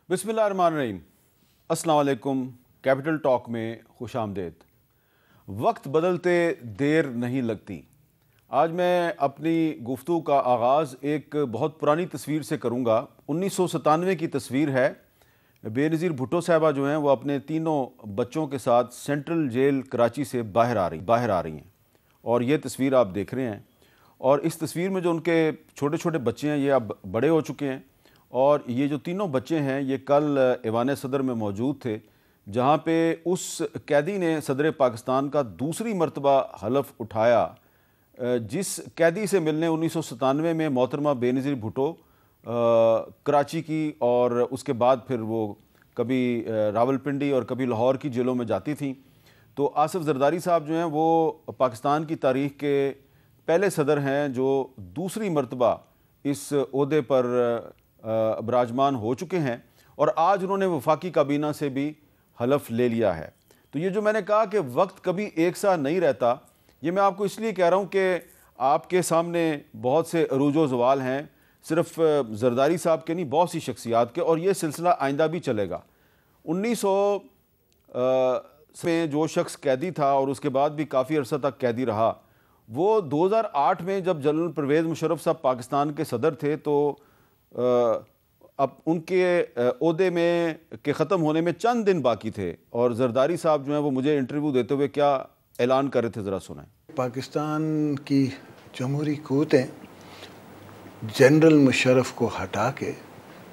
बिस्मिल्लाहिर्रहमानिर्रहीम। अस्सलाम वालेकुम। कैपिटल टॉक में खुश आमदेद। वक्त बदलते देर नहीं लगती। आज मैं अपनी गुफ्तगू का आगाज़ एक बहुत पुरानी तस्वीर से करूँगा। 1997 की तस्वीर है। बेनज़ीर भुट्टो साहबा जो हैं वो अपने तीनों बच्चों के साथ सेंट्रल जेल कराची से बाहर आ रही हैं और ये तस्वीर आप देख रहे हैं। और इस तस्वीर में जो उनके छोटे छोटे बच्चे हैं ये अब बड़े हो चुके हैं और ये जो तीनों बच्चे हैं ये कल ऐवान सदर में मौजूद थे, जहाँ पे उस कैदी ने सदर पाकिस्तान का दूसरी मरतबा हलफ उठाया जिस कैदी से मिलने 1997 में मोहतरमा बेनज़ीर भुट्टो कराची की और उसके बाद फिर वो कभी रावलपिंडी और कभी लाहौर की जेलों में जाती थी। तो आसिफ जरदारी साहब जो हैं वो पाकिस्तान की तारीख़ के पहले सदर हैं जो दूसरी मरतबा इस ओहदे पर विराजमान हो चुके हैं और आज उन्होंने वफाकी काबीना से भी हलफ ले लिया है। तो ये जो मैंने कहा कि वक्त कभी एक सा नहीं रहता, ये मैं आपको इसलिए कह रहा हूँ कि आपके सामने बहुत से अरूजो ज़वाल हैं, सिर्फ जरदारी साहब के नहीं, बहुत सी शख्सियात के, और ये सिलसिला आइंदा भी चलेगा। 1900 में जो शख्स कैदी था और उसके बाद भी काफ़ी अरसा तक कैदी रहा, वो 2008 में जब जनरल परवेज़ मुशर्रफ साहब पाकिस्तान के सदर थे तो अब उनके ओहदे में के ख़त्म होने में चंद दिन बाकी थे और जरदारी साहब जो हैं वो मुझे इंटरव्यू देते हुए क्या ऐलान कर रहे थे, ज़रा सुनाएं। पाकिस्तान की जमहूरी क़ुव्वतें जनरल मुशर्रफ को हटा के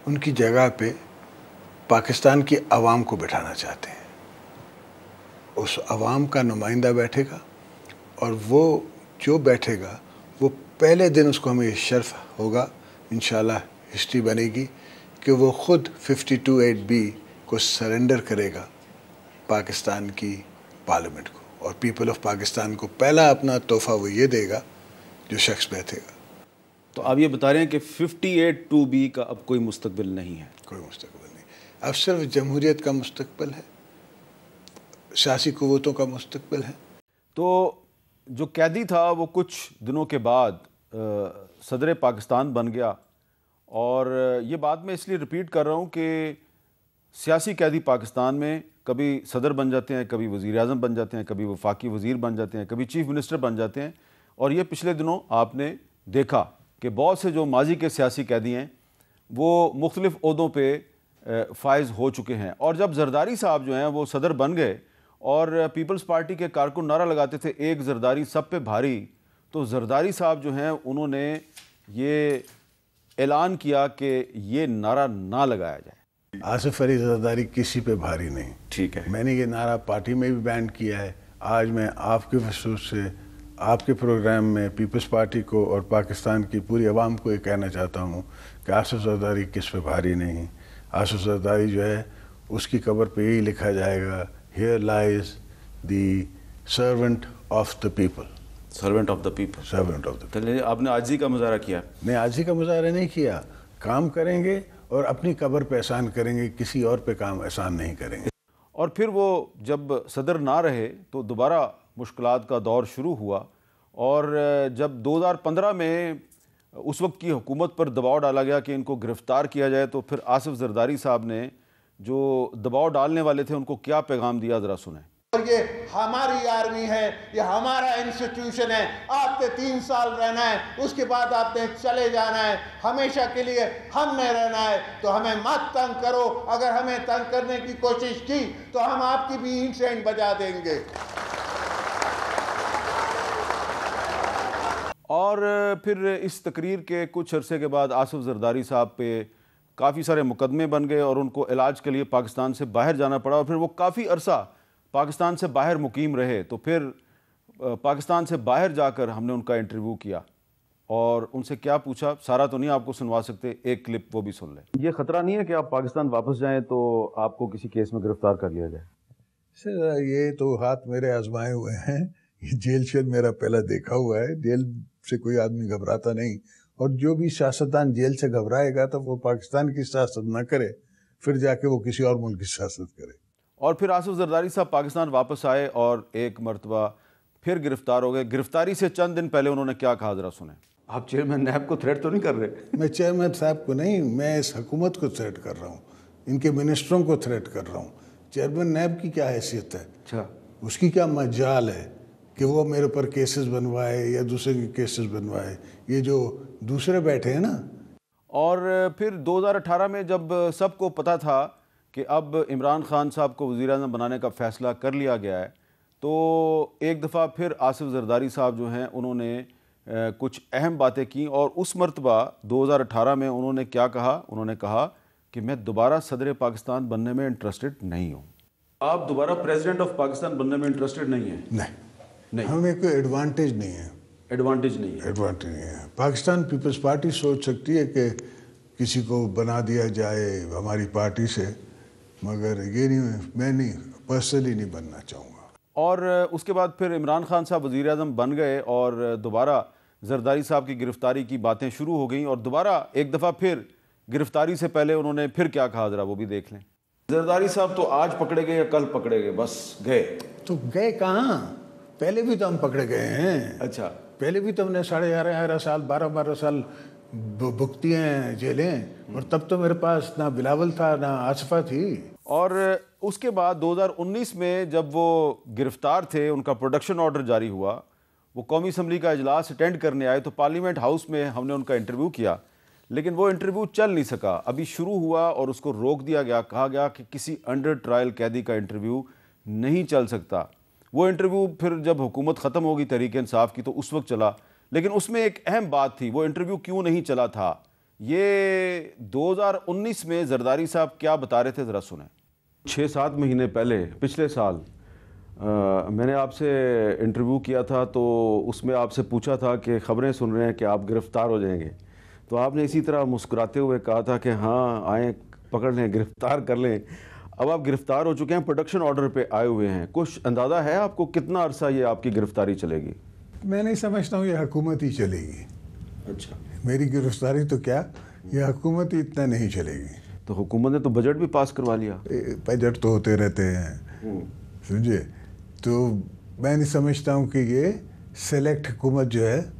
उनकी जगह पे पाकिस्तान की आवाम को बिठाना चाहते हैं। उस आवाम का नुमाइंदा बैठेगा और वो जो बैठेगा वो पहले दिन उसको हमें शर्फ होगा, इंशाल्लाह हिस्ट्री बनेगी कि वो ख़ुद 52(8)B को सरेंडर करेगा पाकिस्तान की पार्लियामेंट को, और पीपल ऑफ पाकिस्तान को पहला अपना तोहफ़ा वो ये देगा जो शख्स बैठेगा। तो आप ये बता रहे हैं कि 58(2)B का अब कोई मुस्तकबिल नहीं है? कोई मुस्तकबिल नहीं, अब सिर्फ जमहूरियत का मुस्तकबिल है, सियासी क़ुव्वतों का मुस्तकबिल है। तो जो कैदी था वो कुछ दिनों के बाद सदर पाकिस्तान बन गया और ये बात मैं इसलिए रिपीट कर रहा हूँ कि सियासी कैदी पाकिस्तान में कभी सदर बन जाते हैं, कभी वज़ीर आज़म बन जाते हैं, कभी वफाकी वज़ीर बन जाते हैं, कभी चीफ़ मिनिस्टर बन जाते हैं। और ये पिछले दिनों आपने देखा कि बहुत से जो माजी के सियासी कैदी हैं वो मुख्तलिफ़ ओहदों पे फाइज़ हो चुके हैं। और जब जरदारी साहब जो हैं वो सदर बन गए और पीपल्स पार्टी के कारकुन नारा लगाते थे एक जरदारी सब पे भारी, तो जरदारी साहब जो हैं उन्होंने ये ऐलान किया कि ये नारा ना लगाया जाए। आसिफ अली जरदारी किसी पे भारी नहीं। ठीक है, मैंने ये नारा पार्टी में भी बैन किया है। आज मैं आपके वसूस से आपके प्रोग्राम में पीपल्स पार्टी को और पाकिस्तान की पूरी आवाम को ये कहना चाहता हूँ कि आसिफ जरदारी किस पे भारी नहीं। आसिफ जरदारी जो है उसकी कब्र पे यही लिखा जाएगा, Here lies the servant of the people. Servant of the people. Servant of the people. चलिए, आपने आजी का मुजाहरा किया? नहीं, आजी का मुजाहरा नहीं किया। काम करेंगे और अपनी कब्र पे एहसान करेंगे, किसी और पे काम एहसान नहीं करेंगे। और फिर वो जब सदर ना रहे तो दोबारा मुश्किलात का दौर शुरू हुआ और जब 2015 में उस वक्त की हुकूमत पर दबाव डाला गया कि इनको गिरफ़्तार किया जाए, तो फिर आसिफ जरदारी साहब ने जो दबाव डालने वाले थे उनको क्या पैगाम दिया, ज़रा सुने। और ये हमारी आर्मी है, ये हमारा इंस्टीट्यूशन है, आपने 3 साल रहना है, उसके बाद आपने चले जाना है, हमेशा के लिए हमने रहना है, तो हमें मत तंग करो। अगर हमें तंग करने की कोशिश की तो हम आपकी भी ईंट से ईंट बजा देंगे। और फिर इस तकरीर के कुछ अरसे के बाद आसिफ जरदारी साहब पे काफ़ी सारे मुकदमे बन गए और उनको इलाज के लिए पाकिस्तान से बाहर जाना पड़ा और फिर वो काफ़ी अरसा पाकिस्तान से बाहर मुकीम रहे। तो फिर पाकिस्तान से बाहर जाकर हमने उनका इंटरव्यू किया और उनसे क्या पूछा, सारा तो नहीं आपको सुनवा सकते, एक क्लिप वो भी सुन लें। ये ख़तरा नहीं है कि आप पाकिस्तान वापस जाएं तो आपको किसी केस में गिरफ़्तार कर लिया जाए? सर, ये तो हाथ मेरे आजमाए हुए हैं, ये जेल शेल मेरा पहला देखा हुआ है। जेल से कोई आदमी घबराता नहीं, और जो भी सियासतदान जेल से घबराएगा तो वो पाकिस्तान की सियासत ना करे, फिर जाके वो किसी और मुल्क की सियासत करे। और फिर आसिफ जरदारी साहब पाकिस्तान वापस आए और एक मरतबा फिर गिरफ़्तार हो गए। गिरफ़्तारी से चंद दिन पहले उन्होंने क्या कहा, ज़रा सुने। आप चेयरमैन नैब को थ्रेट तो नहीं कर रहे? मैं चेयरमैन साहब को नहीं, मैं इस हुकूमत को थ्रेट कर रहा हूँ। इनके मिनिस्टरों को थ्रेट कर रहा हूँ। चेयरमैन नैब की क्या हैसियत है? अच्छा, उसकी क्या मजाल है कि वो मेरे ऊपर केसेस बनवाए या दूसरे के केसेस बनवाए? ये जो दूसरे बैठे हैं ना। और फिर 2018 में जब सबको पता था कि अब इमरान खान साहब को वज़ीर-ए-आज़म बनाने का फ़ैसला कर लिया गया है, तो एक दफ़ा फिर आसिफ ज़रदारी साहब जो हैं उन्होंने कुछ अहम बातें की और उस मरतबा 2018 में उन्होंने क्या कहा? उन्होंने कहा कि मैं दोबारा सदर पाकिस्तान बनने में इंटरेस्टेड नहीं हूँ। आप दोबारा प्रेसिडेंट ऑफ पाकिस्तान बनने में इंटरेस्टेड नहीं हैं? नहीं, हमें कोई एडवांटेज नहीं है। एडवांटेज नहीं है? एडवांटेज नहीं है। पाकिस्तान पीपल्स पार्टी सोच सकती है कि किसी को बना दिया जाए हमारी पार्टी से, मगर ये नहीं, मैं नहीं, पर्सनली नहीं बनना चाहूँगा। और उसके बाद फिर इमरान खान साहब वज़ीर-ए-आज़म बन गए और दोबारा जरदारी साहब की गिरफ़्तारी की बातें शुरू हो गई और दोबारा एक दफ़ा फिर गिरफ़्तारी से पहले उन्होंने फिर क्या कहा, ज़रा वो भी देख लें। जरदारी साहब तो आज पकड़े गए या कल पकड़े गए, बस गए। तो गए कहाँ? पहले भी तो हम पकड़े गए हैं। अच्छा, पहले भी तो हमने 11.5 साल 12 साल भुगती हैं जेलें, और तब तो मेरे पास ना बिलावल था ना आसफा थी। और उसके बाद 2019 में जब वो गिरफ़्तार थे, उनका प्रोडक्शन ऑर्डर जारी हुआ, वो कौमी असम्बली का इजलास अटेंड करने आए, तो पार्लियामेंट हाउस में हमने उनका इंटरव्यू किया, लेकिन वो इंटरव्यू चल नहीं सका। अभी शुरू हुआ और उसको रोक दिया गया, कहा गया कि किसी अंडर ट्रायल कैदी का इंटरव्यू नहीं चल सकता। वो इंटरव्यू फिर जब हुकूमत ख़त्म होगी तहरीक इंसाफ की तो उस वक्त चला, लेकिन उसमें एक अहम बात थी, वो इंटरव्यू क्यों नहीं चला था, ये 2019 में जरदारी साहब क्या बता रहे थे, ज़रा सुने। 6-7 महीने पहले, पिछले साल मैंने आपसे इंटरव्यू किया था, तो उसमें आपसे पूछा था कि ख़बरें सुन रहे हैं कि आप गिरफ़्तार हो जाएंगे, तो आपने इसी तरह मुस्कुराते हुए कहा था कि हाँ आएँ, पकड़ लें, गिरफ़्तार कर लें। अब आप गिरफ़्तार हो चुके हैं, प्रोडक्शन ऑर्डर पे आए हुए हैं, कुछ अंदाज़ा है आपको कितना अरसा ये आपकी गिरफ़्तारी चलेगी? मैं नहीं समझता हूँ ये हुकूमत ही चलेगी। अच्छा, मेरी गिरफ्तारी तो क्या, ये हुकूमत ही इतना नहीं चलेगी। तो हुकूमत ने तो बजट भी पास करवा लिया। बजट तो होते रहते हैं, समझे। तो मैं नहीं समझता हूँ कि ये सेलेक्ट हुकूमत जो है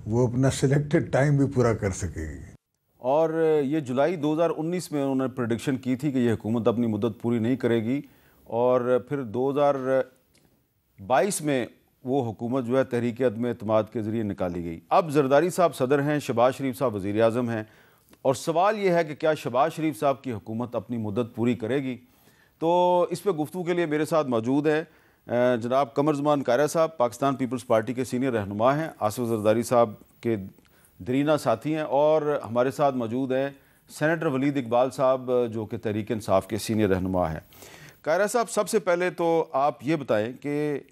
वो अपना सिलेक्टेड टाइम भी पूरा कर सकेगी। और ये जुलाई 2019 में उन्होंने प्रेडिक्शन की थी कि ये हुकूमत अपनी मुद्दत पूरी नहीं करेगी, और फिर 2022 में वो हुकूमत जो है तहरीक अदम एतमाद के ज़रिए निकाली गई। अब जरदारी साहब सदर हैं, शहबाज शरीफ साहब वज़ीर आज़म हैं, और सवाल ये है कि क्या शहबाज शरीफ साहब की हुकूमत अपनी मुद्दत पूरी करेगी। तो इस पर गुफ्तगू के लिए मेरे साथ मौजूद हैं जनाब कमर ज़मान कायरा साहब, पाकिस्तान पीपल्स पार्टी के सीनियर रहनुमा हैं, आसिफ जरदारी साहब के दरीना साथी हैं, और हमारे साथ मौजूद हैं सेनेटर वलीद इकबाल साहब जो कि तहरीक इंसाफ के सीनियर रहनुमा हैं। कायरा साहब, सबसे पहले तो आप ये बताएं कि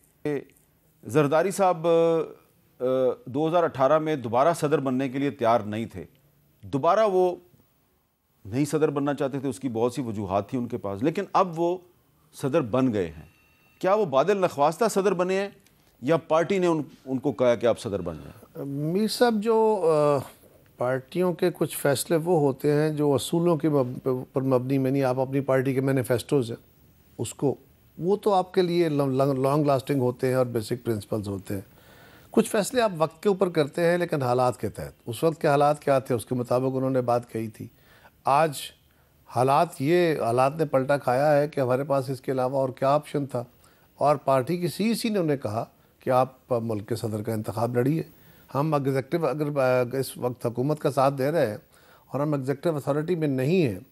जरदारी साहब 2018 में दोबारा सदर बनने के लिए तैयार नहीं थे, दोबारा वो नहीं सदर बनना चाहते थे, उसकी बहुत सी वजूहात थी उनके पास, लेकिन अब वो सदर बन गए हैं। क्या वो बादल नख्वास्ता सदर बने हैं या पार्टी ने उनको कहा कि आप सदर बन जाए? मीर साहब, जो पार्टियों के कुछ फ़ैसले वो होते हैं जो असूलों के पर मबनी में नहीं, आप अपनी पार्टी के मैनिफेस्टोज़ हैं उसको, वो तो आपके लिए लॉन्ग लास्टिंग होते हैं और बेसिक प्रिंसिपल्स होते हैं। कुछ फ़ैसले आप वक्त के ऊपर करते हैं लेकिन हालात के तहत, उस वक्त के हालात क्या थे उसके मुताबिक उन्होंने बात कही थी। आज हालात ने पलटा खाया है कि हमारे पास इसके अलावा और क्या ऑप्शन था, और पार्टी की सीईसी ने उन्हें कहा कि आप मुल्क के सदर का इंतखाब लड़िए। हम एग्जेक्टिव अगर इस वक्त हुकूमत का साथ दे रहे हैं और हम एग्जेक्टिव अथॉरिटी में नहीं हैं,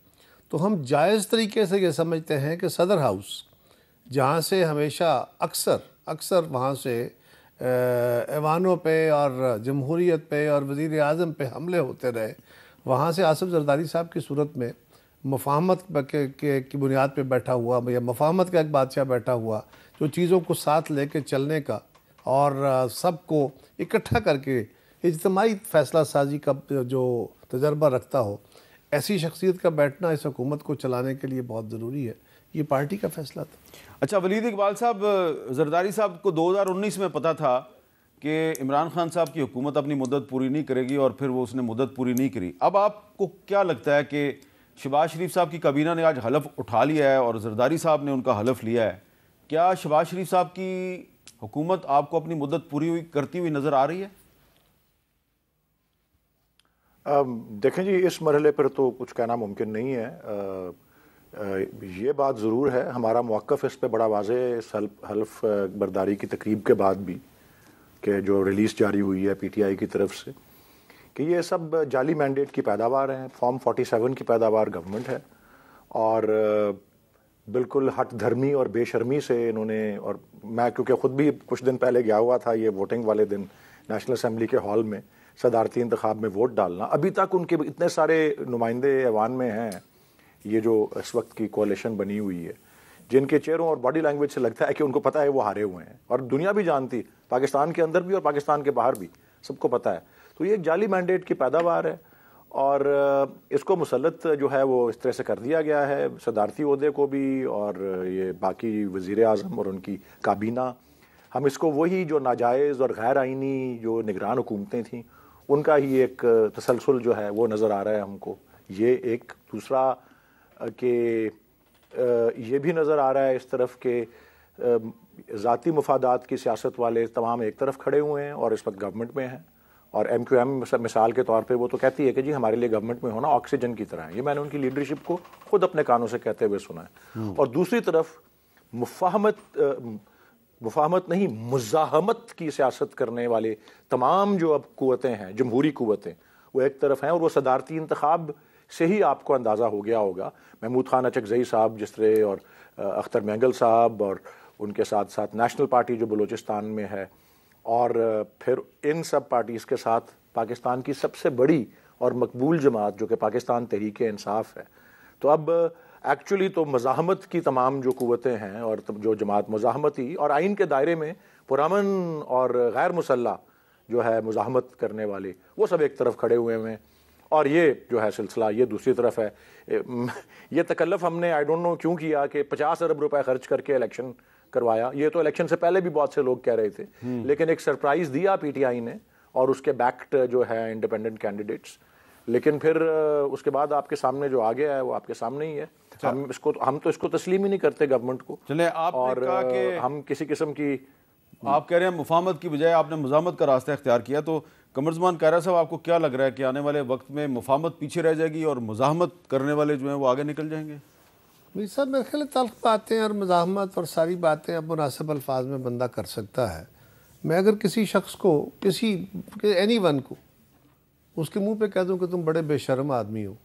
तो हम जायज़ तरीके से ये समझते हैं कि सदर हाउस, जहाँ से हमेशा अक्सर वहाँ से ऐवानों पे और जमहूरियत पे और वज़ीर आज़म पे हमले होते रहे, वहाँ से आसिफ जरदारी साहब की सूरत में मफाहमत की बुनियाद पे बैठा हुआ या मफाहमत का एक बादशाह बैठा हुआ, जो चीज़ों को साथ लेके चलने का और सबको इकट्ठा करके इज्तिमाई फ़ैसला साजी का जो तजर्बा रखता हो, ऐसी शख्सियत का बैठना इस हुकूमत को चलाने के लिए बहुत ज़रूरी है। ये पार्टी का फ़ैसला था। अच्छा, वलीद इकबाल साहब, जरदारी साहब को 2019 में पता था कि इमरान खान साहब की हुकूमत अपनी मुद्दत पूरी नहीं करेगी, और फिर वो उसने मुद्दत पूरी नहीं करी। अब आपको क्या लगता है कि शहबाज शरीफ साहब की काबीना ने आज हलफ उठा लिया है और जरदारी साहब ने उनका हलफ लिया है, क्या शहबाज शरीफ साहब की हुकूमत आपको अपनी मुद्दत पूरी करती हुई नज़र आ रही है? देखें जी, इस मरहले पर तो कुछ कहना मुमकिन नहीं है। ये बात ज़रूर है, हमारा मौक़िफ़ इस पे बड़ा वाज़ेह हल्फ बर्दारी की तकरीब के बाद भी, कि जो रिलीज़ जारी हुई है PTI की तरफ से, कि ये सब जाली मैंडेट की पैदावार हैं। फॉर्म 47 की पैदावार गवर्नमेंट है और बिल्कुल हट धर्मी और बेशर्मी से इन्होंने, और मैं क्योंकि ख़ुद भी कुछ दिन पहले गया हुआ था ये वोटिंग वाले दिन नेशनल असम्बली के हॉल में सदारती इंतखाब में वोट डालना, अभी तक उनके इतने सारे नुमाइंदे ऐवान में हैं, ये जो इस वक्त की कोalition बनी हुई है, जिनके चेहरों और बॉडी लैंग्वेज से लगता है कि उनको पता है वो हारे हुए हैं, और दुनिया भी जानती, पाकिस्तान के अंदर भी और पाकिस्तान के बाहर भी सबको पता है। तो ये एक जाली मैंडेट की पैदावार है और इसको मुसल्लत जो है वो इस तरह से कर दिया गया है, सदारती ओहदे को भी और ये बाकी वज़ीर आज़म और उनकी काबीना, हम इसको वही जो नाजायज़ और गैर आइनी जो निगरान हुकूमतें थीं उनका ही एक तसलसल जो है वो नज़र आ रहा है हमको। ये एक दूसरा कि ये भी नज़र आ रहा है इस तरफ के ज़ाती मुफादात की सियासत वाले तमाम एक तरफ खड़े हुए हैं और इस वक्त गवर्नमेंट में हैं, और MQM मिसाल के तौर पे वो तो कहती है कि जी हमारे लिए गवर्नमेंट में होना ऑक्सीजन की तरह है। ये मैंने उनकी लीडरशिप को खुद अपने कानों से कहते हुए सुना है। और दूसरी तरफ मुफाहमत नहीं, मुज़ाहमत की सियासत करने वाले तमाम जो अब कुव्वतें हैं, जमहूरी कुव्वतें, वो एक तरफ हैं, और वो सदारती इंतखाब से ही आपको अंदाज़ा हो गया होगा। महमूद खान अचकज़ई साहब जिस तरह, और अख्तर मैंगल साहब, और उनके साथ साथ नेशनल पार्टी जो बलूचिस्तान में है, और फिर इन सब पार्टीज़ के साथ पाकिस्तान की सबसे बड़ी और मकबूल जमात जो कि पाकिस्तान तहरीक-ए-इंसाफ है। तो अब एक्चुअली तो मज़ाहमत की तमाम जो कुव्वतें हैं और जो जमात मज़ाहमती और आइन के दायरे में पुरअमन और गैर मुसल्लह जो है मुज़ाहमत करने वाले, वो सब एक तरफ खड़े हुए हैं, और ये जो है सिलसिला ये दूसरी तरफ है। ये तकल्लुफ़ हमने आई डोंट नो क्यों किया कि 50 अरब रुपए खर्च करके इलेक्शन करवाया। ये तो इलेक्शन से पहले भी बहुत से लोग कह रहे थे, लेकिन एक सरप्राइज़ दिया PTI ने और उसके बैक्ड जो है इंडिपेंडेंट कैंडिडेट्स, लेकिन फिर उसके बाद आपके सामने जो आ गया है वो आपके सामने ही है। हम तो इसको तस्लीम ही नहीं करते गवर्नमेंट को। चले आप और कहा कि हम किसी किस्म की, आप कह रहे हैं मुफाहमत की बजाय आपने मुज़ाहमत का रास्ता इख्तियार किया, तो कमरज़मान कायरा साहब आपको क्या लग रहा है कि आने वाले वक्त में मुफाहमत पीछे रह जाएगी और मुज़ाहमत करने वाले जो हैं वो आगे निकल जाएंगे? मीर साहब मेरे ख्याल तल्ख बातें और मुज़ाहमत और सारी बातें अब मुनासिब अल्फाज में बंदा कर सकता है। मैं अगर किसी शख्स को, किसी एनीवन को उसके मुंह पे कह दूं कि तुम बड़े बेशर्म आदमी हो,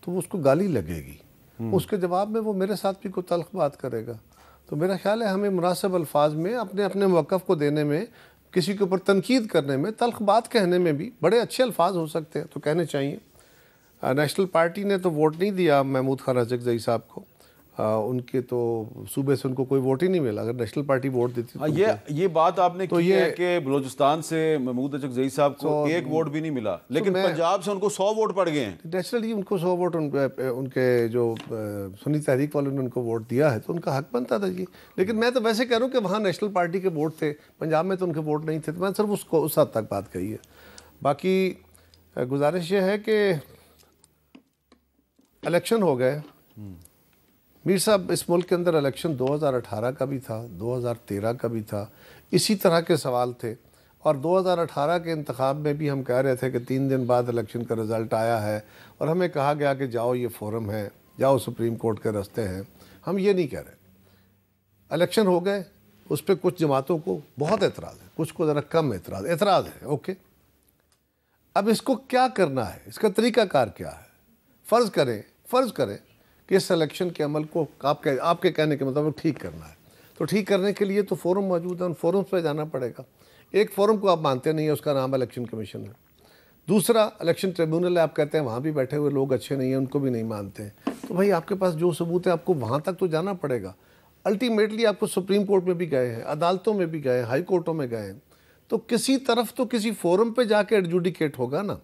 तो उसको गाली लगेगी। उसके जवाब में वो मेरे साथ भी कोई तल्ख बात करेगा। तो मेरा ख्याल है हमें मुनासिब अल्फाज में अपने अपने मौक़िफ़ को देने में, किसी के ऊपर तनकीद करने में, तल्ख बात कहने में भी बड़े अच्छे अल्फाज हो सकते हैं, तो कहने चाहिए। नेशनल पार्टी ने तो वोट नहीं दिया महमूद खान अचकज़ई साहब को, उनके तो सूबे से उनको कोई वोट ही नहीं मिला। अगर नेशनल पार्टी वोट देती तो ये बात आपने तो की ये है कि बलूचिस्तान से महमूद अचकज़ई साहब को एक वोट भी नहीं मिला, लेकिन पंजाब से उनको 100 वोट पड़ गए हैं। नेचुरली उनको 100 वोट उनके जो सुन्नी तहरीक वालों ने उनको वोट दिया है, तो उनका हक बनता था जी। लेकिन मैं तो वैसे कह रहा हूँ कि वहाँ नेशनल पार्टी के वोट थे, पंजाब में तो उनके वोट नहीं थे, तो मैंने सिर्फ उसको उस हद तक बात कही है। बाकी गुजारिश ये है कि इलेक्शन हो गए मीर साहब, इस मुल्क के अंदर इलेक्शन 2018 का भी था, 2013 का भी था, इसी तरह के सवाल थे। और 2018 के इंतखाब में भी हम कह रहे थे कि 3 दिन बाद इलेक्शन का रिज़ल्ट आया है और हमें कहा गया कि जाओ ये फोरम है, जाओ सुप्रीम कोर्ट के रास्ते हैं। हम ये नहीं कह रहे। इलेक्शन हो गए, उस पर कुछ जमातों को बहुत एतराज़ है, कुछ को ज़रा कम एतराज़ है, ओके। अब इसको क्या करना है, इसका तरीक़ाकार क्या है? फ़र्ज़ करें कि इस इलेक्शन के अमल को आपके कहने के मतलब ठीक करना है, तो ठीक करने के लिए तो फोरम मौजूद है, उन फोरम्स पे जाना पड़ेगा। एक फोरम को आप मानते नहीं है, उसका नाम इलेक्शन कमीशन है। दूसरा इलेक्शन ट्रिब्यूनल है, आप कहते हैं वहाँ भी बैठे हुए लोग अच्छे नहीं हैं, उनको भी नहीं मानते हैं। तो भाई आपके पास जो सबूत है, आपको वहाँ तक तो जाना पड़ेगा। अल्टीमेटली आपको सुप्रीम कोर्ट में भी गए हैं, अदालतों में भी गए हैं, हाई कोर्टों में गए हैं, तो किसी तरफ तो किसी फोरम पर जाके एडजुडिकेट होगा ना।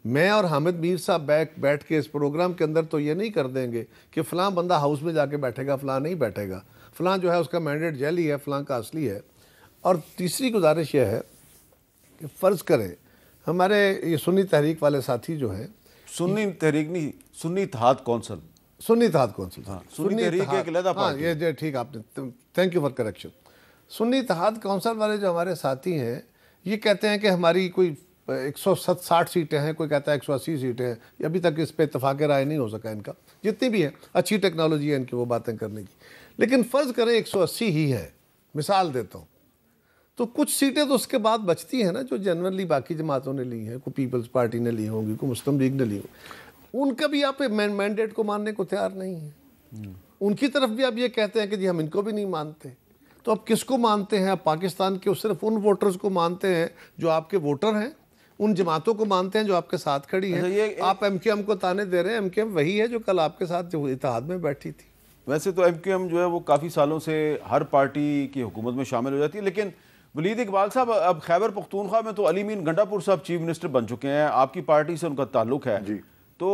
मैं और हामिद मीर साहब बैठ के इस प्रोग्राम के अंदर तो ये नहीं कर देंगे कि फ़लाँ बंदा हाउस में जाके बैठेगा, फ़लाँ नहीं बैठेगा, फ़लाँ जो है उसका मैंडेट जैली है, फ़लाँ का असली है। और तीसरी गुजारिश यह है कि फ़र्ज़ करें हमारे ये सुन्नी तहरीक वाले साथी जो हैं, सुन्नी तहरीक नहीं, सुन्नी इत्तेहाद कौंसिल, सुन्नी इत्तेहाद कौंसिल, हाँ, सुन्नी तहरीक एक अलग पार्टी। हाँ, ये ठीक आपने, thank you for correction. Sunni Ittehad council वाले जो हमारे साथी हैं, ये कहते हैं कि हमारी कोई 160 सीटें हैं, कोई कहता है 180 सीटें हैं, अभी तक इस पर इत्तेफाक राय नहीं हो सका इनका। जितनी भी है अच्छी टेक्नोलॉजी है इनकी वो बातें करने की, लेकिन फ़र्ज़ करें 180 ही है, मिसाल देता हूँ, तो कुछ सीटें तो उसके बाद बचती हैं ना, जो जनरली बाकी जमातों ने ली हैं, कोई पीपल्स पार्टी ने ली होंगी, कोई मुस्लिम लीग ने ली होगी, उनका भी आप मैंडेट को मानने को तैयार नहीं है। उनकी तरफ भी आप ये कहते हैं कि जी हम इनको भी नहीं मानते, तो अब किसको मानते हैं? आप पाकिस्तान के सिर्फ उन वोटर्स को मानते हैं जो आपके वोटर हैं, उन जमातों को मानते हैं जो आपके साथ खड़ी हैं। आप एमकेएम को ताने दे रहे हैं, एमकेएम वही है जो कल आपके साथ जो इत्तेहाद में बैठी थी। वैसे तो एमकेएम जो है वो काफ़ी सालों से हर पार्टी की हुकूमत में शामिल हो जाती है, लेकिन वलीद इकबाल साहब, अब खैबर पख्तूनख्वा में तो अली मीन गंडापुर साहब चीफ मिनिस्टर बन चुके हैं, आपकी पार्टी से उनका ताल्लुक है जी। तो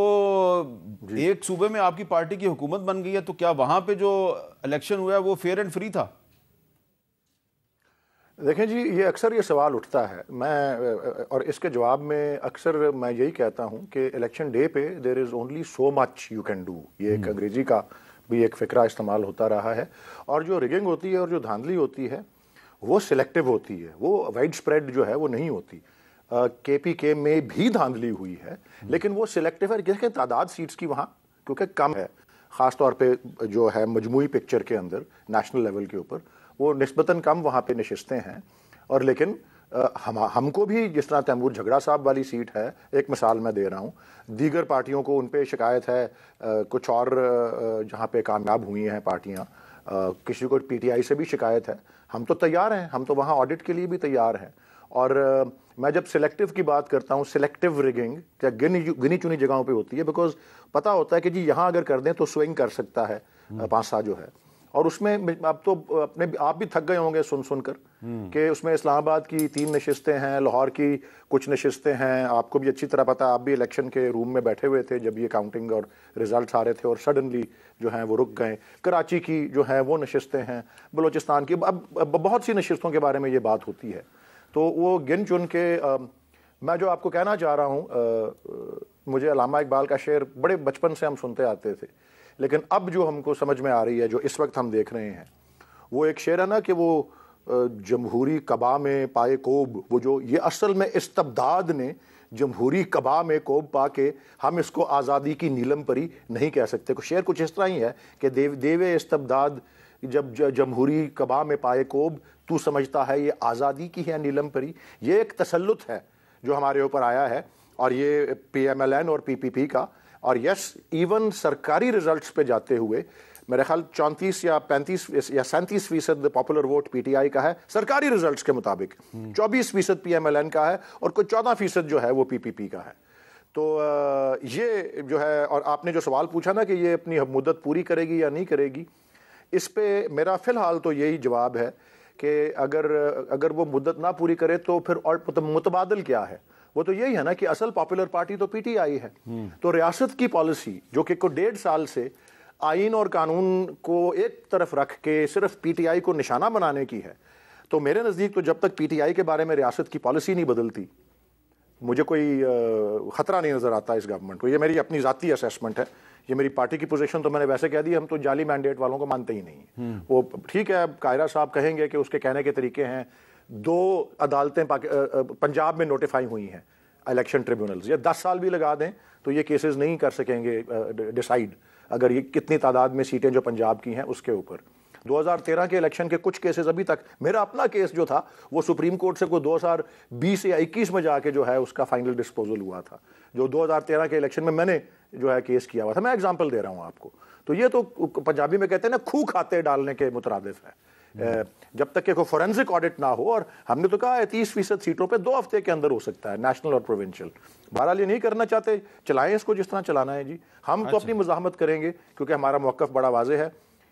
एक सूबे में आपकी पार्टी की हुकूमत बन गई है, तो क्या वहाँ पे जो इलेक्शन हुआ है वो फेयर एंड फ्री था? देखें जी, ये अक्सर ये सवाल उठता है, मैं और इसके जवाब में अक्सर मैं यही कहता हूँ कि इलेक्शन डे पे there is only so much you can do. ये एक अंग्रेजी का भी एक फ़िक्रा इस्तेमाल होता रहा है, और जो रिगिंग होती है और जो धांधली होती है वो सिलेक्टिव होती है, वो वाइड स्प्रेड जो है वो नहीं होती। KPK में भी धांधली हुई है, लेकिन वो सिलेक्टिव है। जैसे तादाद सीट्स की वहाँ क्योंकि कम है, ख़ास तौर पे जो है मजमूई पिक्चर के अंदर नेशनल लेवल के ऊपर वो निस्बतन कम वहाँ पे नशिस्तें हैं। और लेकिन हमको भी, जिस तरह तैमूर झगड़ा साहब वाली सीट है, एक मिसाल मैं दे रहा हूँ, दीगर पार्टियों को उन पे शिकायत है, कुछ और जहाँ पे कामयाब हुई हैं पार्टियाँ, किसी को PTI से भी शिकायत है। हम तो तैयार हैं, हम तो वहाँ ऑडिट के लिए भी तैयार हैं। और मैं जब सिलेक्टिव की बात करता हूँ, सिलेक्टिव रिगिंग क्या गिनी चुनी जगहों पे होती है, बिकॉज पता होता है कि जी यहाँ अगर कर दें तो स्विंग कर सकता है 5-7 जो है। और उसमें अब तो आप भी थक गए होंगे सुन सुनकर कि उसमें इस्लामाबाद की 3 नशिस्तें हैं, लाहौर की कुछ नशिस्तें हैं। आपको भी अच्छी तरह पता है, आप भी इलेक्शन के रूम में बैठे हुए थे जब ये काउंटिंग और रिजल्ट्स आ रहे थे, और सडनली जो हैं वो रुक गए। कराची की जो है वो नशिस्तें हैं, बलूचिस्तान की, अब बहुत सी नशिस्तों के बारे में ये बात होती है। तो वो गिन चुन के मैं जो आपको कहना चाह रहा हूँ, मुझे अल्लामा इकबाल का शेर बड़े बचपन से हम सुनते आते थे, लेकिन अब जो हमको समझ में आ रही है, जो इस वक्त हम देख रहे हैं, वो एक शेर है ना कि वो जमहूरी कबा में पाए कोब, वो जो ये असल में इस्तबदाद ने जमहूरी कबा में कोब पा के हम इसको आज़ादी की नीलम परी नहीं कह सकते। शेर कुछ इस तरह ही है कि देवे इस्तबदाद जब जमहूरी कबा में पाए कोब, तू समझता है ये आज़ादी की है नीलम परी। ये एक तसल्लुत है जो हमारे ऊपर आया है, और ये PMLN और PPP का। और यस, इवन सरकारी रिजल्ट्स पे जाते हुए मेरे ख्याल 34 या 35 या 37% पॉपुलर वोट PTI का है सरकारी रिजल्ट्स के मुताबिक, 24% PMLN का है, और कोई 14% जो है वो PPP का है। तो ये जो है, और आपने जो सवाल पूछा ना कि ये अपनी मुद्दत पूरी करेगी या नहीं करेगी, इस पे मेरा फ़िलहाल तो यही जवाब है कि अगर वो मुद्दत ना पूरी करे तो फिर और मुतबादल क्या है? वो तो यही है ना कि असल पॉपुलर पार्टी तो PTI है। तो रियासत की पॉलिसी जो कि 1.5 साल से आइन और कानून को एक तरफ रख के सिर्फ PTI को निशाना बनाने की है, तो मेरे नज़दीक तो जब तक PTI के बारे में रियासत की पॉलिसी नहीं बदलती, मुझे कोई ख़तरा नहीं नज़र आता इस गवर्नमेंट को। ये मेरी अपनी ज़ाती असेसमेंट है, ये मेरी पार्टी की पोजीशन तो मैंने वैसे कह दी। हम तो जाली मैंडेट वालों को मानते ही नहीं। वो ठीक है, कायरा साहब कहेंगे कि उसके कहने के तरीके हैं। 2 अदालतें पंजाब में नोटिफाई हुई हैं, इलेक्शन ट्रिब्यूनल्स। ये 10 साल भी लगा दें तो ये केसेस नहीं कर सकेंगे डिसाइड, अगर ये कितनी तादाद में सीटें जो पंजाब की हैं उसके ऊपर। 2013 के इलेक्शन के कुछ केसेस अभी तक, मेरा अपना केस जो था वो सुप्रीम कोर्ट से कोई 2020 या 21 में जाके जो है उसका फाइनल डिस्पोजल हुआ था, जो 2013 के इलेक्शन में मैंने जो है केस किया हुआ था। मैं एग्जांपल दे रहा हूं आपको। तो ये तो पंजाबी में कहते हैं ना, खूह खाते डालने के मुतरादिफ है। जब तक कि कोई फोरेंसिक ऑडिट ना हो, और हमने तो कहा है 30% सीटों पे 2 हफ्ते के अंदर हो सकता है, नेशनल और प्रोविंशियल। बहरहाल ये नहीं करना चाहते, चलाएं इसको जिस तरह चलाना है जी। हम तो अपनी मज़ाहमत करेंगे क्योंकि हमारा मौक़िफ़ बड़ा वाज़ेह है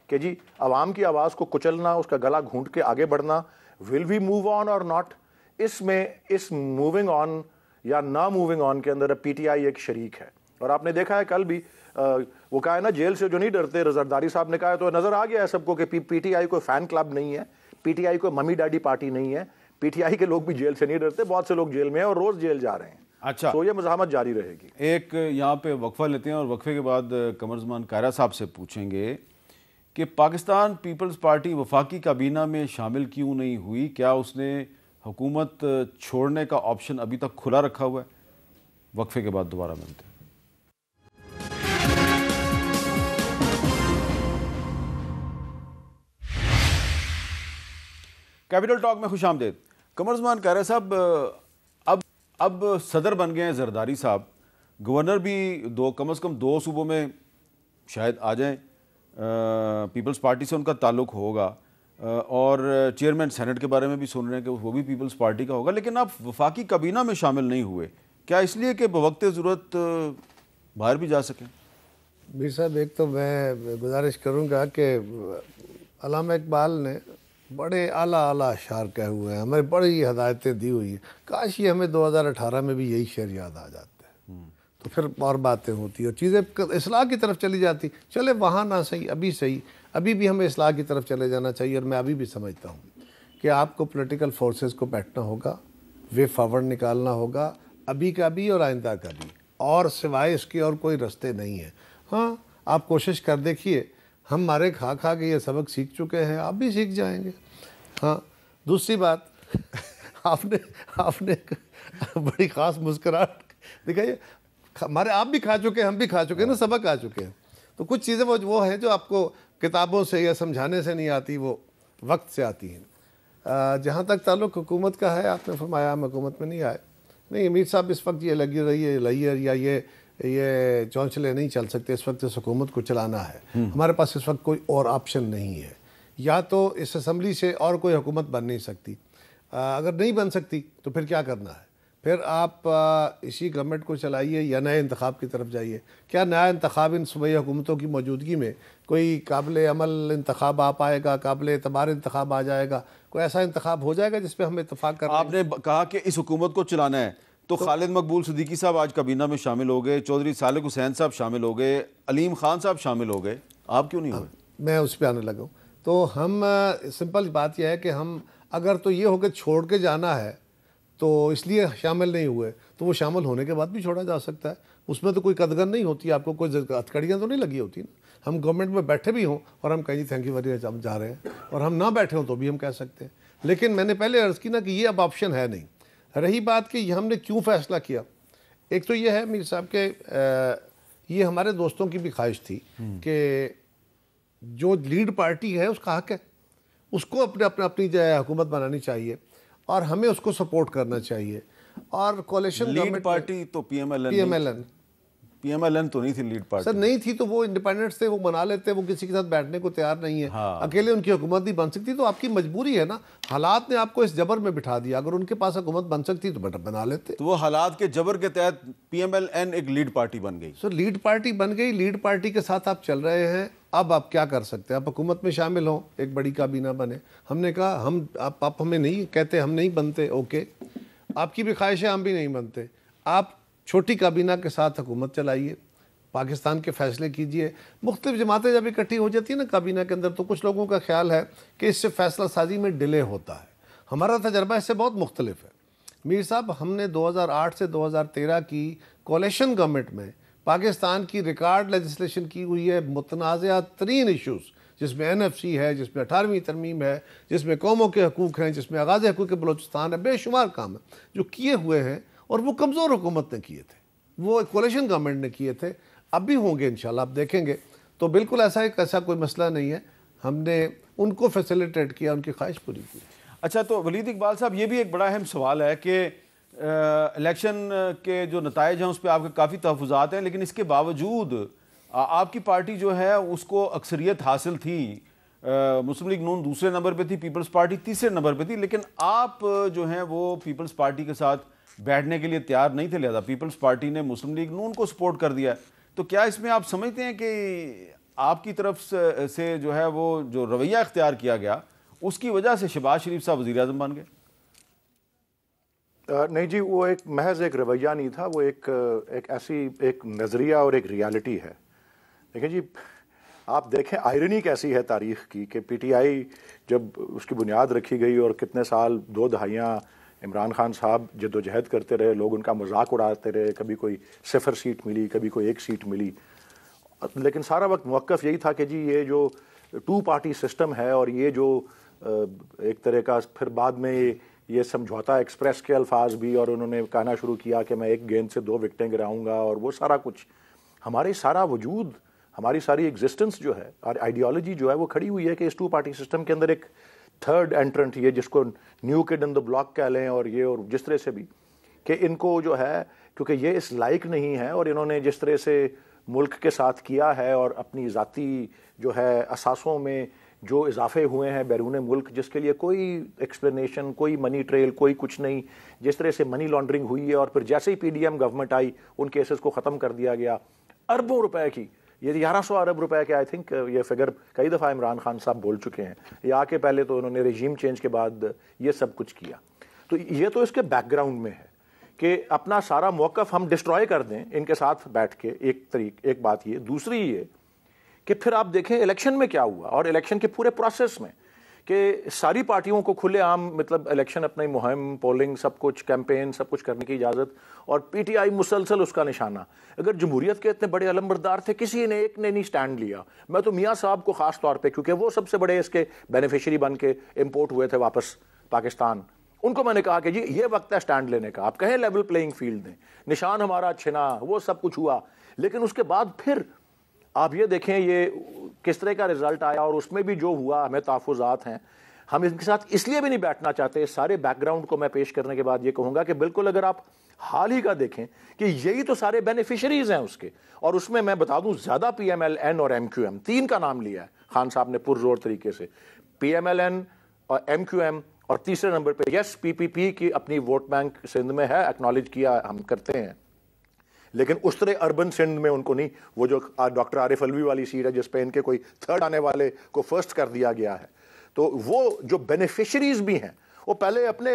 कि जी आवाम की आवाज़ को कुचलना, उसका गला घूंट के आगे बढ़ना, विल वी मूव ऑन और नॉट, इसमें इस मूविंग ऑन या ना मूविंग ऑन के अंदर PTI एक शरीक है। और आपने देखा है कल भी वो कहा है ना, जेल से जो नहीं डरते, रज़रदारी साहब ने कहा है, तो नज़र आ गया है सबको कि PTI कोई फ़ैन क्लब नहीं है, PTI कोई मम्मी डैडी पार्टी नहीं है। PTI के लोग भी जेल से नहीं डरते, बहुत से लोग जेल में हैं और रोज़ जेल जा रहे हैं। अच्छा, तो ये मज़ाहमत जारी रहेगी। एक यहाँ पे वक्फा लेते हैं और वक्फे के बाद कमरज़मान कायरा साहब से पूछेंगे कि पाकिस्तान पीपल्स पार्टी वफाकी काबीना में शामिल क्यों नहीं हुई? क्या उसने हुकूमत छोड़ने का ऑप्शन अभी तक खुला रखा हुआ है? वक्फे के बाद दोबारा मिलते हैं। कैपिटल टॉक में खुशामदीद। कमर कह रहे साहब, अब सदर बन गए हैं जरदारी साहब, गवर्नर भी कम से कम 2 सूबों में शायद आ जाएं, पीपल्स पार्टी से उनका ताल्लुक़ होगा, और चेयरमैन सेनेट के बारे में भी सुन रहे हैं कि वो भी पीपल्स पार्टी का होगा, लेकिन आप वफाकी काबीना में शामिल नहीं हुए, क्या इसलिए कि बवक्त ज़रूरत बाहर भी जा सकें? मीर साहब, एक तो मैं गुजारिश करूँगा कि अल्लामा इकबाल ने बड़े आला अशार कहे हुए हैं, हमें बड़ी हदायतें दी हुई हैं, काश ये हमें 2018 में भी यही शेर याद आ जाते हैं, तो फिर और बातें होती और चीज़ें इस्लाह की तरफ चली जाती। चले वहाँ ना सही, अभी सही, अभी भी हमें इस्लाह की तरफ चले जाना चाहिए। और मैं अभी भी समझता हूँ कि आपको पॉलिटिकल फोर्सेस को बैठना होगा, वे फॉरवर्ड निकालना होगा, अभी का भी और आइंदा का भी, और सिवाय इसके और कोई रास्ते नहीं है। हाँ, आप कोशिश कर देखिए, हम मारे खा के ये सबक सीख चुके हैं, आप भी सीख जाएंगे। हाँ, दूसरी बात आपने बड़ी ख़ास मुस्कुराहट दिखाई, हमारे आप भी खा चुके हैं, हम भी खा चुके हैं ना, सबक आ चुके हैं। तो कुछ चीज़ें वो हैं जो आपको किताबों से या समझाने से नहीं आती, वो वक्त से आती हैं। जहाँ तक ताल्लुक़ हुकूमत का है, आपने फरमाया हम हुकूमत में नहीं आए, नहीं मीर साहब, इस वक्त ये लगी रही है लैयर या ये चौंचले नहीं चल सकते। इस वक्त इस हुकूमत को चलाना है, हमारे पास इस वक्त कोई और ऑप्शन नहीं है। या तो इस असम्बली से और कोई हुकूमत बन नहीं सकती, अगर नहीं बन सकती तो फिर क्या करना है? फिर आप इसी गवर्नमेंट को चलाइए या नए इंतखाब की तरफ जाइए। क्या नया इंतखाब इन सूबाई हुकूमतों की मौजूदगी में कोई काबिल अमल इंतखाब आ पाएगा, काबिल एतबार इंतखाब आ जाएगा, कोई ऐसा इंतखाब हो जाएगा जिस पर हम इत्तफाक कर? आपने कहा कि इस हुकूमत को चलाना है, तो खालिद मकबूल सिद्दीकी साहब आज काबीना में शामिल हो गए, चौधरी सालिक हुसैन साहब शामिल हो गए, अलीम खान साहब शामिल हो गए, आप क्यों नहीं हुए? मैं उस पर आने लगा हूँ। तो हम सिंपल बात यह है कि हम अगर तो ये हो के छोड़ के जाना है तो इसलिए शामिल नहीं हुए, तो वो शामिल होने के बाद भी छोड़ा जा सकता है, उसमें तो कोई कदगन नहीं होती, आपको कोई हथकड़ियाँ तो नहीं लगी होती ना। हम गवर्नमेंट में बैठे भी हों और हम कहें जी थैंक यू वेरी मच, हम जा रहे हैं, और हम ना बैठे हों तो भी हम कह सकते हैं। लेकिन मैंने पहले अर्ज़ की ना कि ये अब ऑप्शन है नहीं। रही बात कि हमने क्यों फ़ैसला किया, एक तो ये है मीर साहब के ये हमारे दोस्तों की भी ख्वाहिश थी कि जो लीड पार्टी है उसका हक है, उसको अपनी हुकूमत बनानी चाहिए और हमें उसको सपोर्ट करना चाहिए। और कोalition लीड पार्टी तो पीएमएलएन तो नहीं थी लीड पार्टी, सर नहीं थी, तो वो इंडिपेंडेंट्स थे, वो बना लेते, वो किसी के साथ बैठने को तैयार नहीं है। हाँ। अकेले उनकी हुकूमत नहीं बन सकती, तो आपकी मजबूरी है ना, हालात ने आपको इस जबर में बिठा दिया। अगर उनके पास हुकूमत बन सकती तो बना लेते। तो वो हालात के जबर के तहत पीएमएलएन एक लीड पार्टी बन गई। सर लीड पार्टी बन गई, लीड पार्टी के साथ आप चल रहे हैं, अब आप क्या कर सकते हैं? आप हुकूमत में शामिल हों, एक बड़ी काबीना बने। हमने कहा आप हमें नहीं कहते, हम नहीं बनते, ओके, आपकी भी ख्वाहिश है, हम भी नहीं बनते, आप छोटी काबीना के साथ हुकूमत चलाइए, पाकिस्तान के फ़ैसले कीजिए। मुख्तलिफ जमातें जब इकट्ठी हो जाती है ना काबीना के अंदर, तो कुछ लोगों का ख्याल है कि इससे फ़ैसला साजी में डिले होता है। हमारा तजर्बा इससे बहुत मुख्तलिफ है मीर साहब। हमने 2008 से 2013 की कोalition गवर्नमेंट में पाकिस्तान की रिकॉर्ड लेजिस्लेशन की हुई है, मुतनाज़ा तरीन इशूज़, जिसमें NFC है, जिसमें 18वीं तरमीम है, जिसमें कौमों के हकूक़ हैं, जिसमें आगाज़ हकूक़ बलूचिस्तान है, बेशुमार काम है जो किए हुए हैं, और वो कमज़ोर हुकूमत ने किए थे, वो कोalition गवर्नमेंट ने किए थे, अब भी होंगे इंशाल्लाह, आप देखेंगे। तो बिल्कुल ऐसा कोई मसला नहीं है, हमने उनको फैसिलिटेट किया, उनकी ख्वाहिश पूरी की। अच्छा, तो वलीद इकबाल साहब, ये भी एक बड़ा अहम सवाल है कि इलेक्शन के जो नताइज हैं उस पर आपके काफ़ी तहफ़्फ़ुज़ात हैं, लेकिन इसके बावजूद आपकी पार्टी जो है उसको अक्सरियत हासिल थी। मुस्लिम लीग नून दूसरे नंबर पे थी, पीपल्स पार्टी तीसरे नंबर पे थी, लेकिन आप जो हैं वो पीपल्स पार्टी के साथ बैठने के लिए तैयार नहीं थे, लिहाजा पीपल्स पार्टी ने मुस्लिम लीग नून को सपोर्ट कर दिया। तो क्या इसमें आप समझते हैं कि आपकी तरफ से जो है वो जो रवैया इख्तियार किया गया उसकी वजह से शहबाज शरीफ साहब वज़ीर आज़म बन गए? नहीं जी, वो एक महज एक रवैया नहीं था, वो एक ऐसी एक नज़रिया और एक रियलिटी है। देखिए जी, आप देखें आयरनी कैसी है तारीख़ की कि PTI जब उसकी बुनियाद रखी गई और कितने साल 2 दहाइयाँ इमरान खान साहब जद्दोजहद करते रहे, लोग उनका मजाक उड़ाते रहे, कभी कोई 0 सीट मिली, कभी कोई 1 सीट मिली, लेकिन सारा वक्त मौक़िफ़ यही था कि जी ये जो 2 पार्टी सिस्टम है और ये जो एक तरह का फिर बाद में ये समझौता एक्सप्रेस के अल्फाज भी, और उन्होंने कहना शुरू किया कि मैं एक गेंद से 2 विकेटें गिराऊंगा, और वो सारा कुछ हमारे सारा वजूद, हमारी सारी एग्जिस्टेंस जो है और आइडियोलॉजी जो है वो खड़ी हुई है कि इस 2 पार्टी सिस्टम के अंदर एक थर्ड एंट्रेंट, ये जिसको new kid in the block कह लें, और ये और जिस तरह से भी कि इनको जो है, क्योंकि ये इस लायक नहीं है, और इन्होंने जिस तरह से मुल्क के साथ किया है और अपनी ज़ाती जो है असासों में जो इजाफे हुए हैं बैरून मुल्क, जिसके लिए कोई एक्सप्लेनेशन, कोई मनी ट्रेल, कोई कुछ नहीं, जिस तरह से मनी लॉन्ड्रिंग हुई है, और फिर जैसे ही PDM गवर्नमेंट आई उन केसेस को ख़त्म कर दिया गया। अरबों रुपए की, ये 1100 अरब रुपए के, आई थिंक ये फिगर कई दफ़ा इमरान खान साहब बोल चुके हैं, या के पहले तो उन्होंने रेजीम चेंज के बाद ये सब कुछ किया। तो ये तो इसके बैकग्राउंड में है कि अपना सारा मौक़िफ़ हम डिस्ट्रॉय कर दें इनके साथ बैठ के। एक बात ये, दूसरी ये कि फिर आप देखें इलेक्शन में क्या हुआ, और इलेक्शन के पूरे प्रोसेस में कि सारी पार्टियों को खुलेआम मतलब इलेक्शन अपनी मुहिम, पोलिंग, सब कुछ, कैंपेन, सब कुछ करने की इजाज़त, और PTI मुसलसल उसका निशाना। अगर जमहूरियत के इतने बड़े अलमबरदार थे, किसी ने एक ने नहीं स्टैंड लिया। मैं तो मियाँ साहब को ख़ास तौर पे, क्योंकि वो सबसे बड़े इसके बेनिफिशरी बन के इम्पोर्ट हुए थे वापस पाकिस्तान, उनको मैंने कहा कि जी ये वक्त है स्टैंड लेने का, आप कहें लेवल प्लेइंग फील्ड दें, निशान हमारा छिना, वो सब कुछ हुआ। लेकिन उसके बाद फिर आप ये देखें ये किस तरह का रिजल्ट आया, और उसमें भी जो हुआ, हमें तहफ़्फ़ुज़ात हैं। हम इनके साथ इसलिए भी नहीं बैठना चाहते। सारे बैकग्राउंड को मैं पेश करने के बाद ये कहूँगा कि बिल्कुल अगर आप हाल ही का देखें कि यही तो सारे बेनिफिशरीज हैं उसके, और उसमें मैं बता दूं ज़्यादा PMLN और MQM 3 का नाम लिया है खान साहब ने पुरजोर तरीके से, PMLN और MQM, और तीसरे नंबर पे यस PPP की अपनी वोट बैंक सिंध में है, एक्नॉलेज किया, हम करते हैं, लेकिन उस तरह अर्बन सिंध में उनको नहीं। वो जो डॉक्टर आरिफ अलवी वाली सीट है जिस पे इनके कोई थर्ड आने वाले को फर्स्ट कर दिया गया है, तो वो जो बेनिफिशरीज भी हैं वो पहले अपने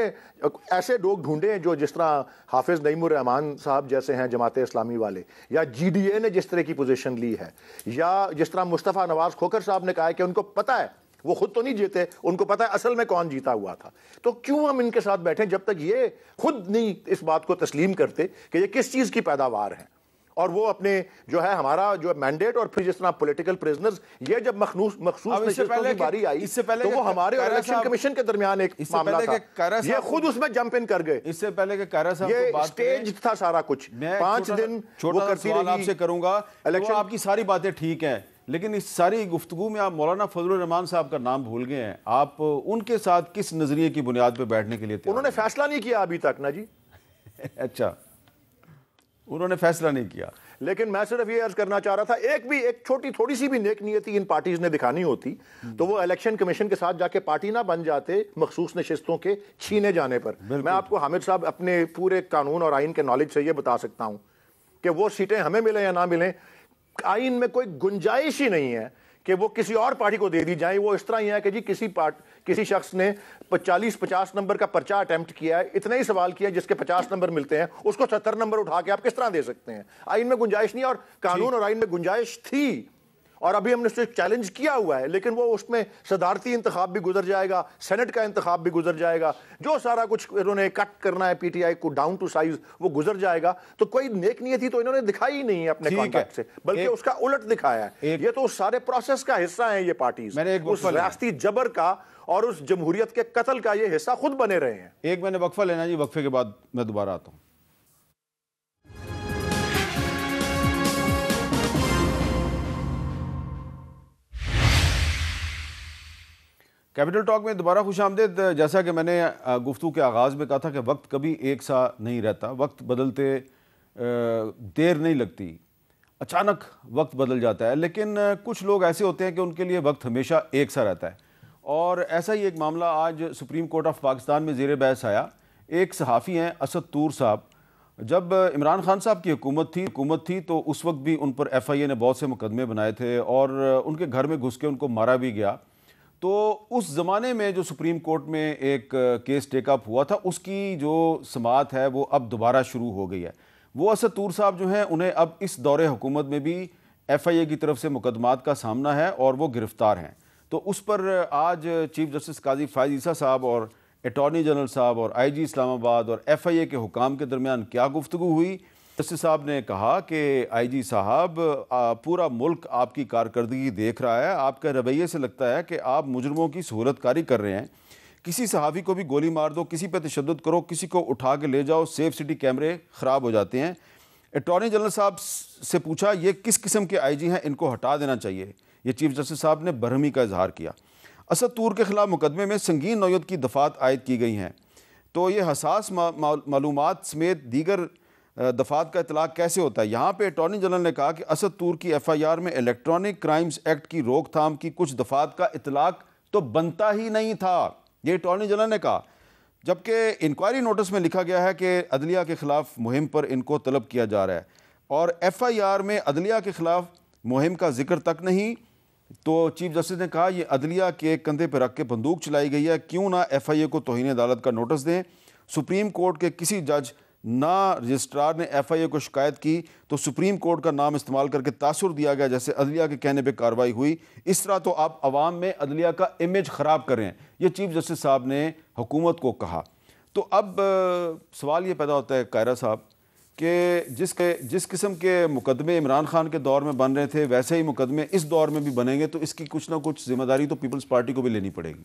ऐसे लोग ढूंढे जो जिस तरह हाफिज़ नईमुर रहमान साहब जैसे हैं जमाते इस्लामी वाले, या GDA ने जिस तरह की पोजीशन ली है, या जिस तरह मुस्तफ़ा नवाज खोखर साहब ने कहा है कि उनको पता है, वो खुद तो नहीं जीते, उनको पता है असल में कौन जीता हुआ था। तो क्यों हम इनके साथ बैठे जब तक ये खुद नहीं इस बात को तस्लीम करते कि ये किस चीज़ की पैदावार है, और वो अपने जो है हमारा जो मैंडेट, और फिर जिस तरह पॉलिटिकल प्रिजनर्स, ये जब मखसूस नशिस्तों की बारी आई तो वो हमारे और इलेक्शन कमीशन के दरमियान एक मामला था, ये खुद उसमें जंप इन कर गए। इससे पहले के कायरा साहब ये स्टेज था सारा कुछ, 5 दिन वो करती रही। आपसे करूंगा, इलेक्शन आपकी सारी बातें ठीक है, लेकिन इस सारी गुफ्तगू में आप मौलाना फजलुर रहमान साहब का नाम भूल गए हैं। आप उनके साथ किस नजरिए की बुनियाद पर बैठने के लिए? उन्होंने फैसला नहीं किया अभी तक ना जी। अच्छा, उन्होंने फैसला नहीं किया। लेकिन मैं सिर्फ ये अर्ज करना चाह रहा था, एक छोटी थोड़ी सी भी नेक नियति इन पार्टीज ने दिखानी होती तो वो इलेक्शन कमीशन के साथ जाके पार्टी ना बन जाते मखसूस नशिस्तों के छीने जाने पर। मैं आपको हामिद साहब अपने पूरे कानून और आइन के नॉलेज से ये बता सकता हूं कि वो सीटें हमें मिले या ना मिले, आइन में कोई गुंजाइश ही नहीं है कि वो किसी और पार्टी को दे दी जाए। वो इस तरह ही है कि जी किसी शख्स ने 40-50 नंबर का पर्चा अटेम्प्ट किया है, इतने ही सवाल किया जिसके 50 नंबर मिलते हैं, उसको 70 नंबर उठा के आप किस तरह दे सकते हैं? आइन में गुंजाइश नहीं, और कानून और आइन में गुंजाइश थी, और अभी हमने उससे चैलेंज किया हुआ है, लेकिन वो उसमें सदारती इंतखाब भी गुजर जाएगा, सेनेट का इंतखाब भी गुजर जाएगा, जो सारा कुछ इन्होंने कट करना है PTI को डाउन टू साइज वो गुजर जाएगा। तो कोई नेक नियति तो इन्होंने दिखाई ही नहीं है अपने कॉन्ट्रैक्ट से, बल्कि उसका उलट दिखाया है। ये तो उस सारे प्रोसेस का हिस्सा है ये पार्टीज, उस रियासती जबर का और उस जमहूरियत के कत्ल का ये हिस्सा खुद बने रहे हैं। एक मैंने वक्फा लेना जी, वक्फे के बाद मैं दोबारा आता हूं। कैपिटल टॉक में दोबारा खुशामदीद। जैसा कि मैंने गुफ्तगू के आगाज़ में कहा था कि वक्त कभी एक सा नहीं रहता, वक्त बदलते देर नहीं लगती, अचानक वक्त बदल जाता है। लेकिन कुछ लोग ऐसे होते हैं कि उनके लिए वक्त हमेशा एक सा रहता है, और ऐसा ही एक मामला आज सुप्रीम कोर्ट ऑफ पाकिस्तान में ज़ेर बहस आया। एक सहाफ़ी हैं असद तूर साहब, जब इमरान खान साहब की हुकूमत थी तो उस वक्त भी उन पर FIA ने बहुत से मुकदमे बनाए थे और उनके घर में घुस के उनको मारा भी गया। तो उस ज़माने में जो सुप्रीम कोर्ट में एक केस टेकअप हुआ था, उसकी जो समाअत है वो अब दोबारा शुरू हो गई है। वो असद तूर साहब जो हैं, उन्हें अब इस दौरे हुकूमत में भी FIA की तरफ से मुकदमात का सामना है और वो गिरफ़्तार हैं। तो उस पर आज चीफ जस्टिस काजी फायज़ ईसा साहब और अटॉर्नी जनरल साहब और IG इस्लामाबाद और FIA के हुकाम के दरमियान क्या गुफ्तगू हुई। जस्टिस साहब ने कहा कि IG साहब, पूरा मुल्क आपकी कारकर्दगी देख रहा है, आपके रवैये से लगता है कि आप मुजरमों की सहूलतकारी कर रहे हैं, किसी सहाफ़ी को भी गोली मार दो, किसी पर तशद्दुद करो, किसी को उठा के ले जाओ, सेफ सिटी कैमरे ख़राब हो जाते हैं। अटॉर्नी जनरल साहब से पूछा ये किस किस्म के IG हैं, इनको हटा देना चाहिए। ये चीफ जस्टिस साहब ने बरहमी का इजहार किया। असद तूर के ख़िलाफ़ मुकदमे में संगीन नौयत की दफ़ात आयद की गई हैं, तो ये हसास मालूमात समेत दीगर दफ़ात का इतलाक़ कैसे होता है। यहाँ पे अटॉर्नी जनरल ने कहा कि असद तूर की FIR में इलेक्ट्रॉनिक क्राइम्स एक्ट की रोकथाम की कुछ दफ़ात का इतलाक़ तो बनता ही नहीं था, ये अटॉर्नी जनरल ने कहा। जबकि इंक्वायरी नोटिस में लिखा गया है कि अदलिया के ख़िलाफ़ मुहिम पर इनको तलब किया जा रहा है, और FIR में अदलिया के ख़िलाफ़ मुहिम का जिक्र तक नहीं। तो चीफ जस्टिस ने कहा यह अदलिया के कंधे पर रख के बंदूक चलाई गई है, क्यों ना FIA को तौहीन अदालत का नोटिस दें। सुप्रीम कोर्ट के किसी जज ना रजिस्ट्रार ने FIA को शिकायत की तो सुप्रीम कोर्ट का नाम इस्तेमाल करके तासुर दिया गया जैसे अदलिया के कहने पे कार्रवाई हुई। इस तरह तो आप अवाम में अदलिया का इमेज ख़राब कर रहे हैं, ये चीफ जस्टिस साहब ने हुकूमत को कहा। तो अब सवाल ये पैदा होता है कायरा साहब कि जिस किस्म के मुकदमे इमरान खान के दौर में बन रहे थे वैसे ही मुकदमे इस दौर में भी बनेंगे, तो इसकी कुछ ना कुछ जिम्मेदारी तो पीपल्स पार्टी को भी लेनी पड़ेगी।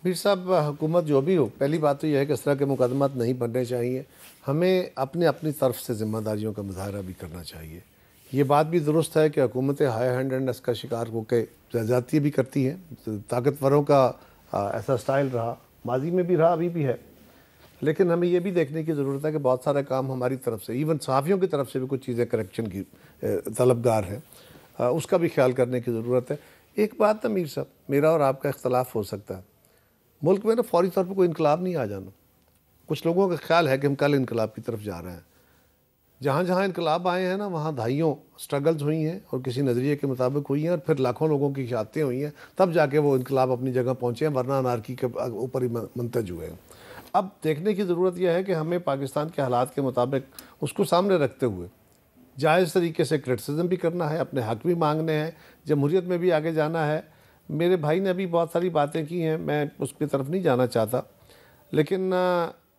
मीर साहब, हुकूमत जो भी हो, पहली बात तो यह है कि इस तरह के मुकदमात नहीं बनने चाहिए। हमें अपनी तरफ से ज़िम्मेदारियों का मुजाहरा भी करना चाहिए। ये बात भी दुरुस्त है कि हुकूमत हाई हैंडेडनेस का शिकार होकर ज़्यादती भी करती है। ताकतवरों का ऐसा स्टाइल रहा, माजी में भी रहा, अभी भी है। लेकिन हमें ये भी देखने की ज़रूरत है कि बहुत सारा काम हमारी तरफ से, इवन सहाफ़ियों की तरफ से भी कुछ चीज़ें करेक्शन की तलबगार हैं, उसका भी ख्याल करने की ज़रूरत है। एक बात है मीर साहब, मेरा और आपका इख्तलाफ हो सकता है, मुल्क में ना फौरी तौर पर कोई इनकलाब नहीं आ जाना। कुछ लोगों का ख्याल है कि हम कल इनकलाब की तरफ जा रहे हैं। जहाँ जहाँ इनकलाब आए हैं ना, वहाँ दहाइयों स्ट्रगल्स हुई हैं और किसी नज़रिए के मुताबिक हुई हैं, और फिर लाखों लोगों की शहादतें हुई हैं, तब जाके वो इनकलाब अपनी जगह पहुँचे हैं, वरना अनारकी के ऊपर ही मुंतज हुए हैं। अब देखने की ज़रूरत यह है कि हमें पाकिस्तान के हालात के मुताबिक उसको सामने रखते हुए जायज़ तरीके से क्रिटिसिज्म भी करना है, अपने हक़ भी मांगने हैं, जमहूरियत में भी आगे जाना है। मेरे भाई ने अभी बहुत सारी बातें की हैं, मैं उसकी तरफ नहीं जाना चाहता, लेकिन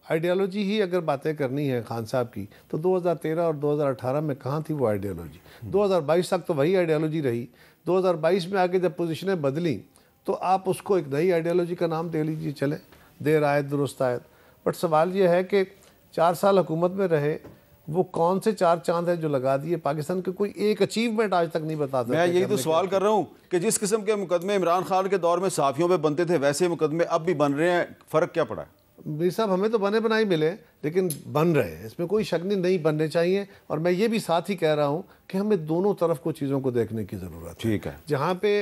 आइडियालॉजी ही अगर बातें करनी है खान साहब की, तो 2013 और 2018 में कहाँ थी वो आइडियालॉजी। 2022 तक तो वही आइडियालॉजी रही। 2022 में आके जब पोजीशनें बदली तो आप उसको एक नई आइडियालॉजी का नाम दे लीजिए, चले देर आयत दुरुस्त आयत। बट सवाल ये है कि 4 साल हुकूमत में रहे, वो कौन से 4 चांद है जो लगा दिए। पाकिस्तान के कोई एक अचीवमेंट आज तक नहीं बता सकते। मैं यही तो सवाल कर रहा हूँ कि जिस किस्म के मुकदमे इमरान खान के दौर में सहाफ़ियों पे बनते थे वैसे मुकदमे अब भी बन रहे हैं, फ़र्क क्या पड़ा है? मीर साहब, हमें तो बने बनाई मिले, लेकिन बन रहे हैं, इसमें कोई शक नहीं बनने चाहिए। और मैं ये भी साथ ही कह रहा हूँ कि हमें दोनों तरफ को चीज़ों को देखने की ज़रूरत है। ठीक है, जहाँ पे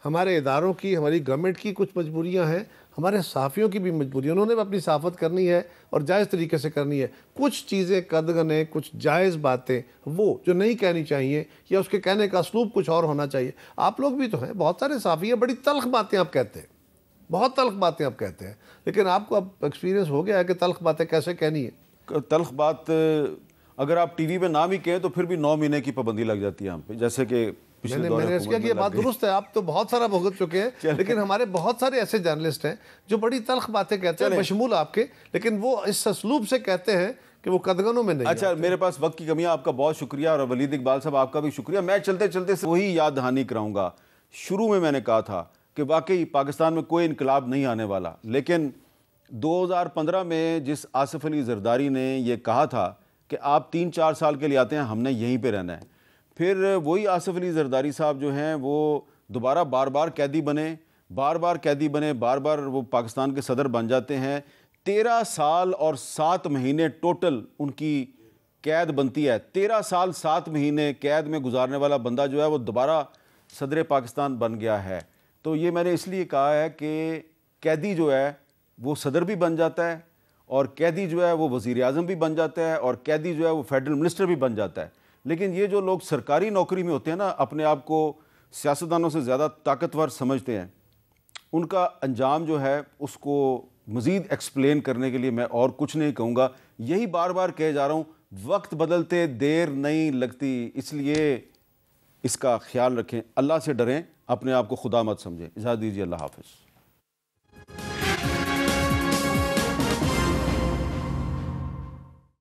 हमारे इदारों की, हमारी गवर्नमेंट की कुछ मजबूरियाँ हैं, हमारे सहाफ़ियों की भी मजबूरी, उन्होंने भी अपनी सहाफ़त करनी है और जायज़ तरीके से करनी है। कुछ चीज़ें कदगने, कुछ जायज़ बातें वो जो नहीं कहनी चाहिए, या उसके कहने का असलूब कुछ और होना चाहिए। आप लोग भी तो हैं, बहुत सारे सहाफ़ी हैं, बड़ी तल्ख़ बातें आप कहते हैं, बहुत तल्ख़ बातें आप कहते हैं, लेकिन आपको अब एक्सपीरियंस हो गया है कि तल्ख़ बातें कैसे कहनी है। तल्ख़ बात अगर आप TV पे नाम ही कहें तो फिर भी 9 महीने की पाबंदी लग जाती है हम पे, जैसे कि मैंने इसका कि ये बात दुरुस्त है, आप तो बहुत सारा भुगत चुके हैं, लेकिन हमारे बहुत सारे ऐसे जर्नलिस्ट हैं जो बड़ी तल्ख़ बातें कहते हैं, बशमूल आपके, लेकिन वो इस असलूब से कहते हैं कि वो कदगनों में नहीं। अच्छा, मेरे पास वक्त की कमी है, आपका बहुत शुक्रिया, और वलीद इकबाल साहब आपका भी शुक्रिया। मैं चलते चलते से वही याद दहानी कराऊंगा। शुरू में मैंने कहा था कि वाकई पाकिस्तान में कोई इनकलाब नहीं आने वाला, लेकिन 2015 में जिस आसिफ अली जरदारी ने यह कहा था कि आप 3-4 साल के लिए आते हैं, हमने यहीं पे रहना है, फिर वही आसिफ अली जरदारी साहब जो हैं वो दोबारा बार बार कैदी बने, बार बार वो पाकिस्तान के सदर बन जाते हैं। 13 साल और 7 महीने टोटल उनकी कैद बनती है। 13 साल 7 महीने कैद में गुजारने वाला बंदा जो है वो दोबारा सदर पाकिस्तान बन गया है। तो ये मैंने इसलिए कहा है कि कैदी जो है वो सदर भी बन जाता है, और कैदी जो है वो वज़ीर आज़म भी बन जाता है, और कैदी जो है वो फेडरल मिनिस्टर भी बन जाता है। लेकिन ये जो लोग सरकारी नौकरी में होते हैं ना, अपने आप को सियासतदानों से ज़्यादा ताकतवर समझते हैं, उनका अंजाम जो है उसको मज़ीद एक्सप्लेन करने के लिए मैं और कुछ नहीं कहूँगा। यही बार बार कहे जा रहा हूँ, वक्त बदलते देर नहीं लगती, इसलिए इसका ख्याल रखें, अल्लाह से डरें, अपने आप को खुदा मत समझें। इजाज़त दीजिए, अल्लाह हाफ़िज़।